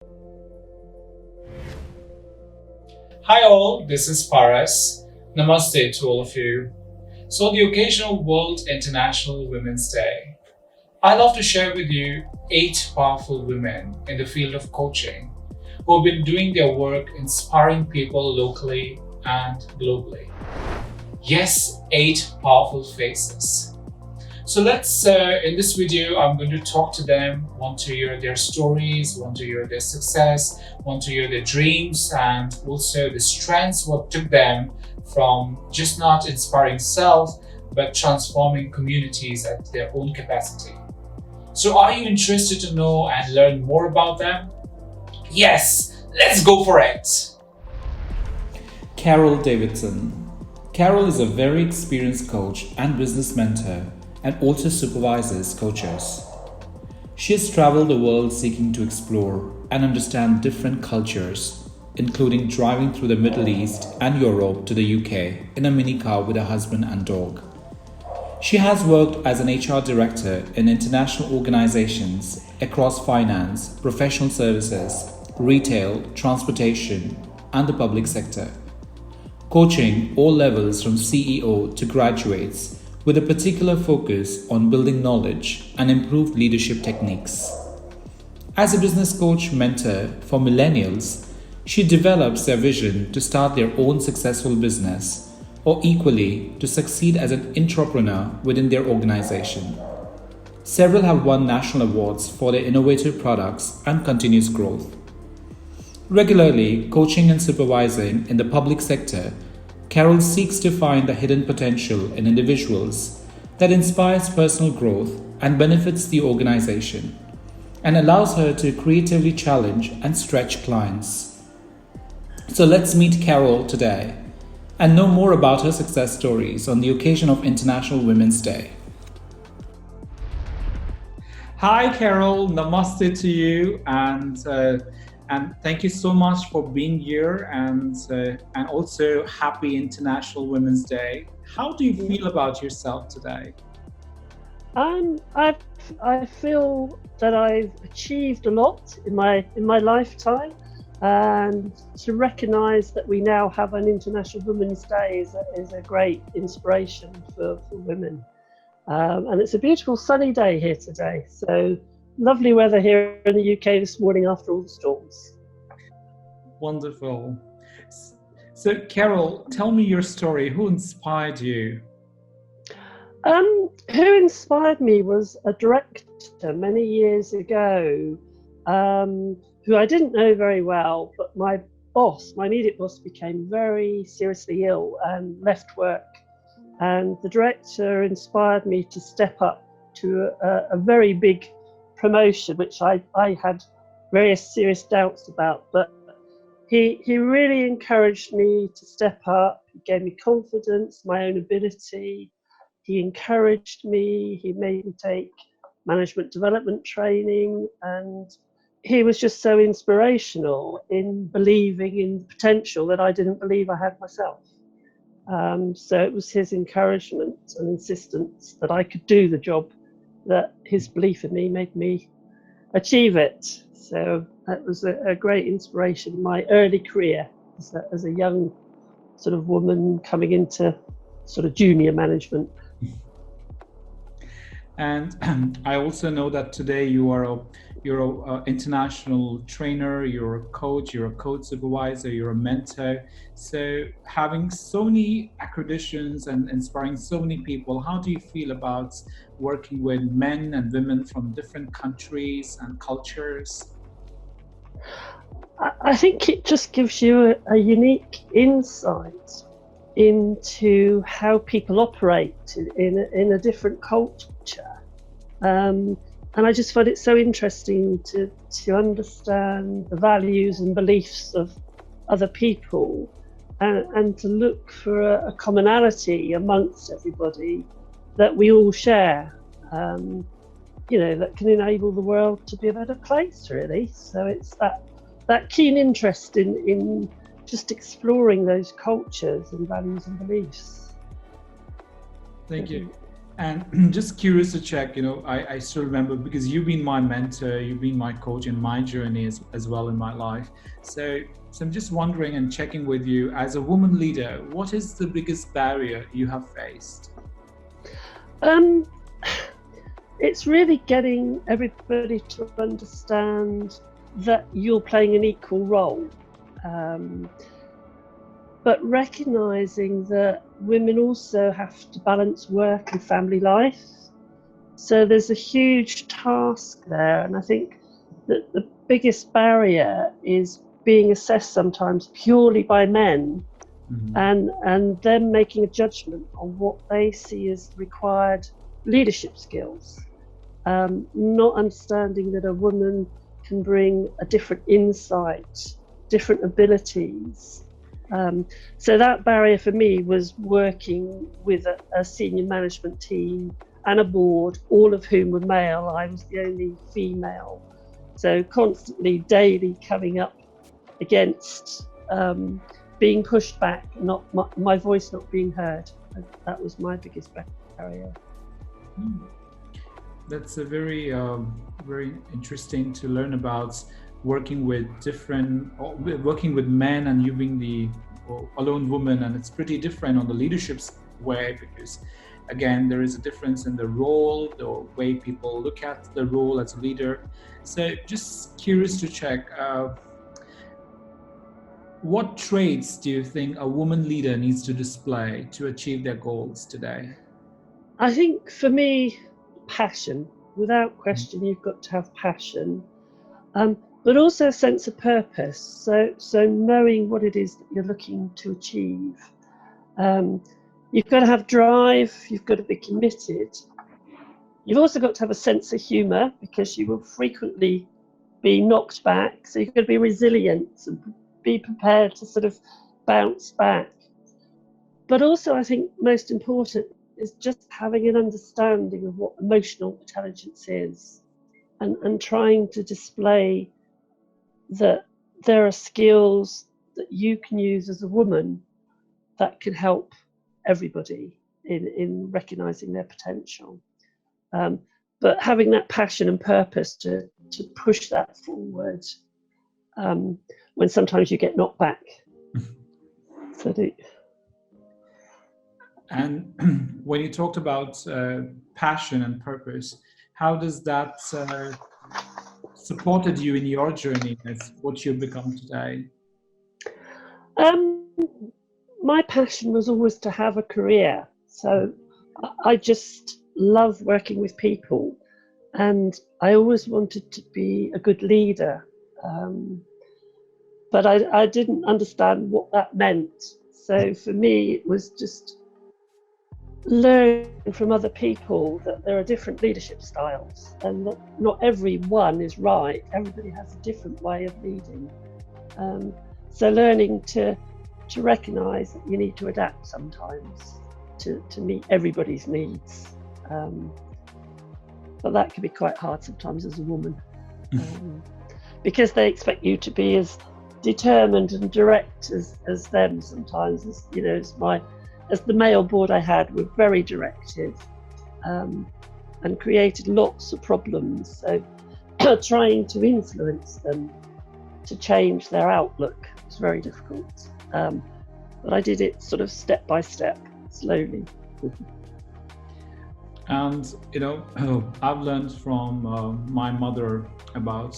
Hi all, this is Paras. Namaste to all of you. So, on the occasion of World International Women's Day, I love to share with you 8 powerful women in the field of coaching who have been doing their work inspiring people locally and globally. Yes, 8 powerful faces. So in this video, I'm going to talk to them, want to hear their stories, want to hear their success, want to hear their dreams, and also the strengths, what took them from just not inspiring self, but transforming communities at their own capacity. So are you interested to know and learn more about them? Yes, let's go for it. Carole Davidson. Carole is a very experienced coach and business mentor and also supervises coaches. She has traveled the world seeking to explore and understand different cultures, including driving through the Middle East and Europe to the UK in a mini car with her husband and dog. She has worked as an HR director in international organizations across finance, professional services, retail, transportation, and the public sector, coaching all levels from CEO to graduates, with a particular focus on building knowledge and improved leadership techniques. As a business coach mentor for millennials, she develops their vision to start their own successful business, or equally to succeed as an entrepreneur within their organization. Several have won national awards for their innovative products and continuous growth. Regularly coaching and supervising in the public sector, Carole seeks to find the hidden potential in individuals that inspires personal growth and benefits the organization, and allows her to creatively challenge and stretch clients. So let's meet Carole today and know more about her success stories on the occasion of International Women's Day. Hi Carole, namaste to you, and thank you so much for being here, and also happy International Women's Day. How do you feel about yourself today? I feel that I've achieved a lot in my lifetime, and to recognise that we now have an International Women's Day is a great inspiration for women. And it's a beautiful sunny day here today, so lovely weather here in the UK this morning after all the storms. Wonderful. So Carole, tell me your story. Who inspired you? Who inspired me was a director many years ago, who I didn't know very well, but my immediate boss, became very seriously ill and left work. And the director inspired me to step up to a very big promotion, which I had various serious doubts about, but he really encouraged me to step up. He gave me confidence, my own ability. He encouraged me. He made me take management development training, and he was just so inspirational in believing in potential that I didn't believe I had myself. So it was his encouragement and insistence that I could do the job, that his belief in me made me achieve it. So that was a great inspiration in my early career as a young sort of woman coming into sort of junior management. And I also know that today you're an international trainer, you're a coach, you're a coach supervisor, you're a mentor. So having so many accreditations and inspiring so many people, how do you feel about working with men and women from different countries and cultures? I think it just gives you a unique insight into how people operate in a different culture. And I just find it so interesting to understand the values and beliefs of other people, and to look for a commonality amongst everybody that we all share, that can enable the world to be a better place, really. So it's that keen interest in just exploring those cultures and values and beliefs. Thank you. And just curious to check, I still remember because you've been my mentor, you've been my coach in my journey as well in my life. So I'm just wondering and checking with you, as a woman leader, what is the biggest barrier you have faced? Um, it's really getting everybody to understand that you're playing an equal role. But recognising that women also have to balance work and family life. So there's a huge task there, and I think that the biggest barrier is being assessed sometimes purely by men, and them making a judgment on what they see as required leadership skills, not understanding that a woman can bring a different insight, different abilities. So that barrier for me was working with a senior management team and a board, all of whom were male. I was the only female. So constantly, daily coming up against being pushed back, not my voice not being heard. That was my biggest barrier. That's a very interesting to learn about, working with men and you being the alone woman, and it's pretty different on the leadership way, because again there is a difference in the role, the way people look at the role as a leader. So just curious to check, what traits do you think a woman leader needs to display to achieve their goals today? I think for me, passion. Without question, you've got to have passion, but also a sense of purpose. So knowing what it is that you're looking to achieve. You've got to have drive. You've got to be committed. You've also got to have a sense of humour, because you will frequently be knocked back. So you've got to be resilient and be prepared to sort of bounce back. But also, I think most important is just having an understanding of what emotional intelligence is, and trying to display that there are skills that you can use as a woman that can help everybody in recognising their potential. But having that passion and purpose to push that forward when sometimes you get knocked back. And when you talked about passion and purpose, how does that supported you in your journey as what you've become today? My passion was always to have a career. So I just love working with people, and I always wanted to be a good leader. But I didn't understand what that meant. So for me, it was just learn from other people that there are different leadership styles, and not every one is right. Everybody has a different way of leading. So learning to recognise that you need to adapt sometimes to meet everybody's needs. But that can be quite hard sometimes as a woman, because they expect you to be as determined and direct as them sometimes. As the male board I had were very directive, and created lots of problems. So trying to influence them to change their outlook was very difficult. But I did it sort of step by step, slowly. And I've learned from my mother about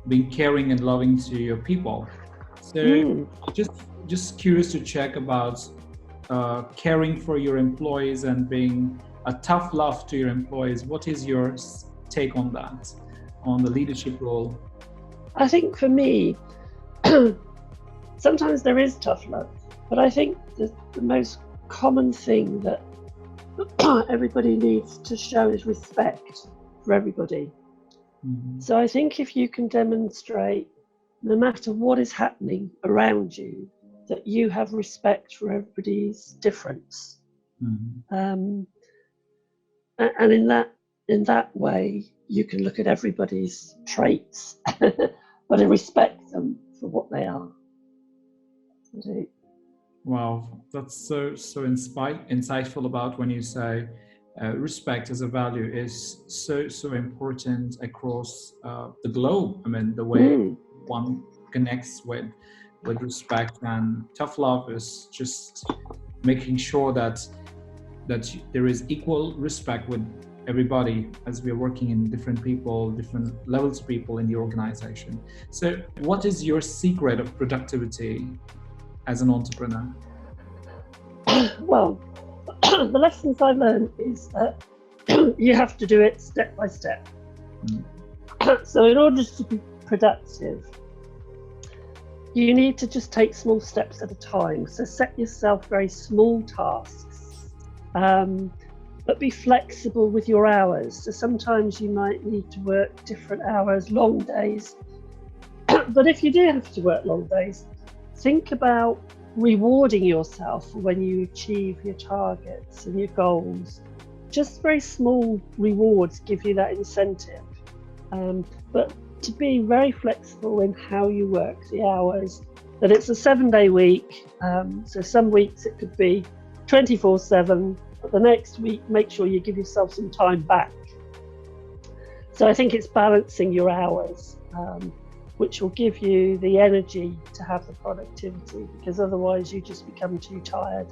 being caring and loving to your people. So just curious to check about caring for your employees and being a tough love to your employees. What is your take on that, on the leadership role? I think for me, sometimes there is tough love, but I think the most common thing that everybody needs to show is respect for everybody. So I think if you can demonstrate, no matter what is happening around you, that you have respect for everybody's difference, and in that way you can look at everybody's traits, but respect them for what they are. Wow, that's so insightful about when you say respect as a value is so important across the globe. I mean, the way one connects with respect and tough love is just making sure that there is equal respect with everybody as we are working in different people, different levels of people in the organization. So, what is your secret of productivity as an entrepreneur? Well, the lessons I've learned is that you have to do it step by step. So in order to be productive, you need to just take small steps at a time. So set yourself very small tasks, but be flexible with your hours. So sometimes you might need to work different hours, long days. But if you do have to work long days, think about rewarding yourself when you achieve your targets and your goals. Just very small rewards give you that incentive. But to be very flexible in how you work the hours, that it's a 7-day week. So some weeks it could be 24/7, but the next week, make sure you give yourself some time back. So I think it's balancing your hours, which will give you the energy to have the productivity, because otherwise you just become too tired.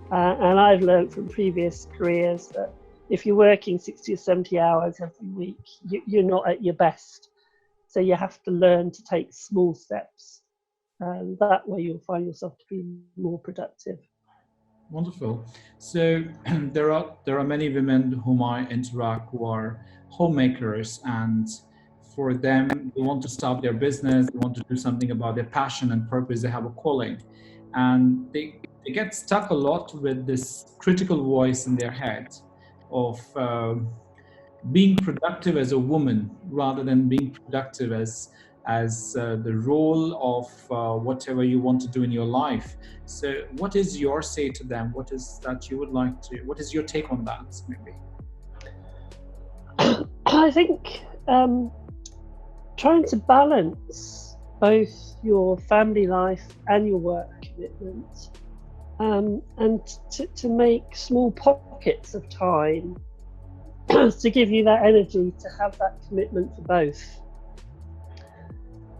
And I've learned from previous careers that if you're working 60 or 70 hours every week, you're not at your best. So you have to learn to take small steps. And that way you'll find yourself to be more productive. Wonderful. So there are many women whom I interact who are homemakers, and for them, they want to start their business, they want to do something about their passion and purpose, they have a calling. And they get stuck a lot with this critical voice in their head of being productive as a woman rather than being productive as the role of whatever you want to do in your life. So, what is your say to them? What is that you would like to? What is your take on that, maybe? I think trying to balance both your family life and your work commitment, and to make small pockets of time to give you that energy to have that commitment for both.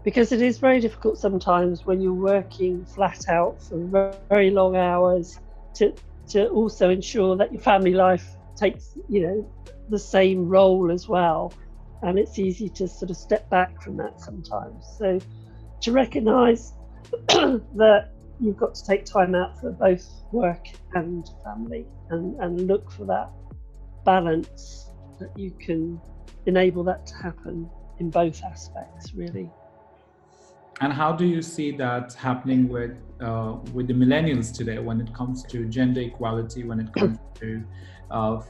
Because it is very difficult sometimes when you're working flat out for very long hours to also ensure that your family life takes, the same role as well. And it's easy to sort of step back from that sometimes. So to recognise that you've got to take time out for both work and family, and look for that balance that you can enable that to happen in both aspects, really. And how do you see that happening with the millennials today when it comes to gender equality, when it comes to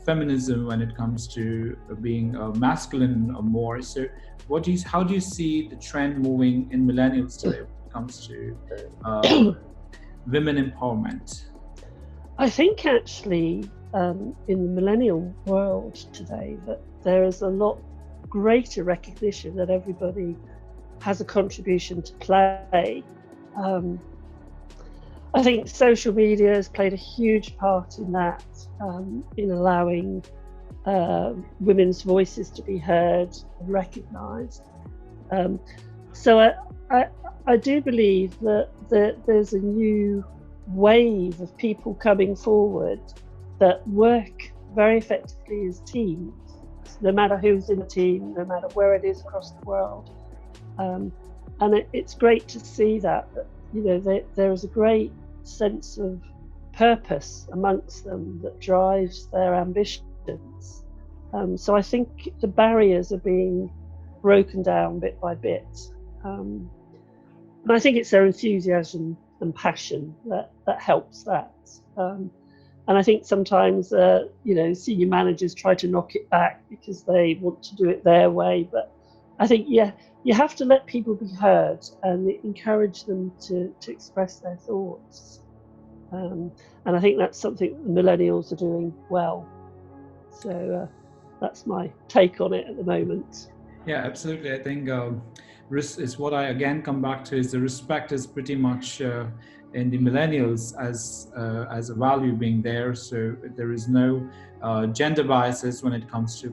feminism, when it comes to being masculine more? So, how do you see the trend moving in millennials today when it comes to women empowerment? I think actually in the millennial world today that there is a lot greater recognition that everybody has a contribution to play. I think social media has played a huge part in that, in allowing women's voices to be heard and recognised. So I do believe that there's a new wave of people coming forward that work very effectively as teams, no matter who's in the team, no matter where it is across the world. And it's great to see that there is a great sense of purpose amongst them that drives their ambitions. So I think the barriers are being broken down bit by bit. And I think it's their enthusiasm and passion that helps that. And I think sometimes, senior managers try to knock it back because they want to do it their way. But I think, you have to let people be heard and encourage them to express their thoughts. And I think that's something that the millennials are doing well. So that's my take on it at the moment. Yeah, absolutely. I think is what I again come back to, is the respect is pretty much in the millennials as a value being there. So there is no gender biases when it comes to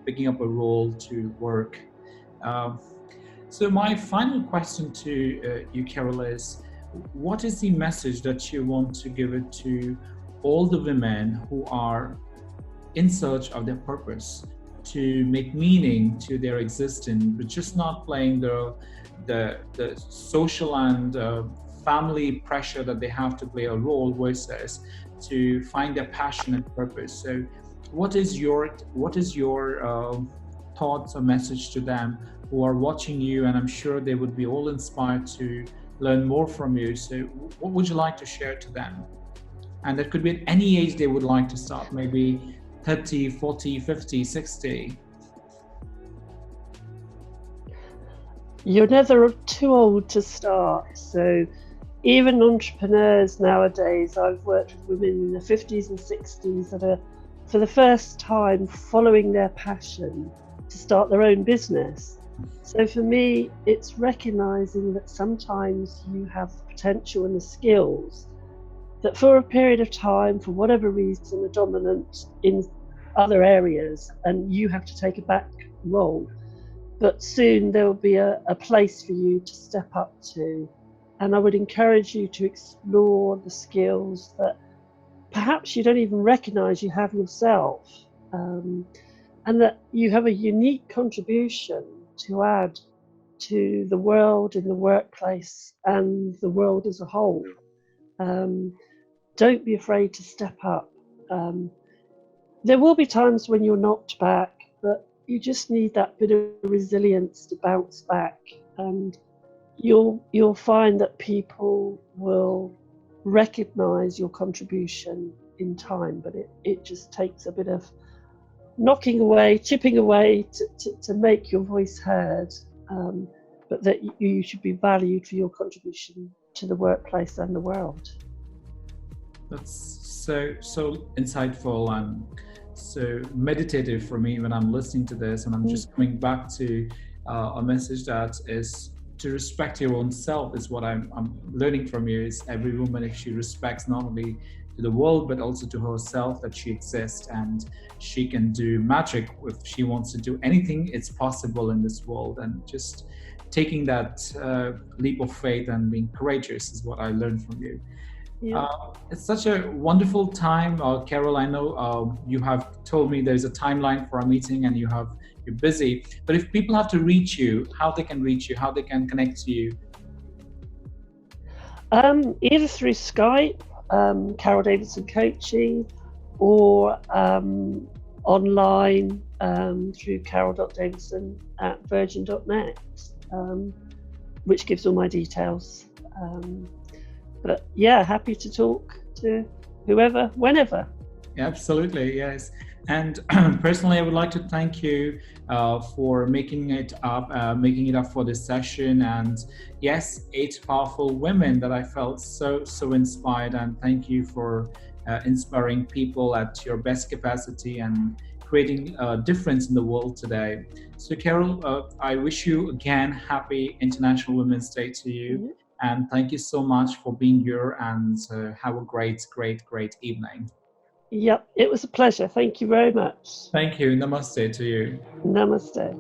picking up a role to work. Um, so my final question to you, Carole, is what is the message that you want to give it to all the women who are in search of their purpose, to make meaning to their existence, but just not playing the social and family pressure that they have to play a role, versus to find their passion and purpose. So, what is your thoughts or message to them who are watching you? And I'm sure they would be all inspired to learn more from you. So, what would you like to share to them? And that could be at any age they would like to start, maybe 30, 40, 50, 60. You're never too old to start. So even entrepreneurs nowadays, I've worked with women in the 50s and 60s that are, for the first time, following their passion to start their own business. So for me, it's recognizing that sometimes you have the potential and the skills that for a period of time, for whatever reason, are dominant in other areas, and you have to take a back role. But soon there will be a place for you to step up to. And I would encourage you to explore the skills that perhaps you don't even recognize you have yourself, and that you have a unique contribution to add to the world in the workplace and the world as a whole. Don't be afraid to step up. There will be times when you're knocked back, but you just need that bit of resilience to bounce back, and you'll find that people will recognize your contribution in time. But it just takes a bit of knocking away, chipping away to make your voice heard, but that you should be valued for your contribution to the workplace and the world. That's so insightful and so meditative for me when I'm listening to this, and I'm just coming back to a message that is to respect your own self. Is what I'm learning from you. Is every woman, if she respects not only to the world but also to herself, that she exists and she can do magic. If she wants to do anything, it's possible in this world. And just taking that leap of faith and being courageous is what I learned from you. Yeah. It's such a wonderful time, Carole. I know you have told me there's a timeline for our meeting and you're busy. But if people have to reach you, how they can reach you, how they can connect to you? Either through Skype, Carole Davidson Coaching, or online through carole.davidson@virgin.net, which gives all my details. But yeah, happy to talk to whoever, whenever. Absolutely, yes. And personally, I would like to thank you for making it up for this session. And yes, 8 powerful women that I felt so inspired. And thank you for inspiring people at your best capacity and creating a difference in the world today. So, Carole, I wish you again happy International Women's Day to you. Mm-hmm. And thank you so much for being here, and have a great evening. Yep, it was a pleasure. Thank you very much. Thank you. Namaste to you. Namaste.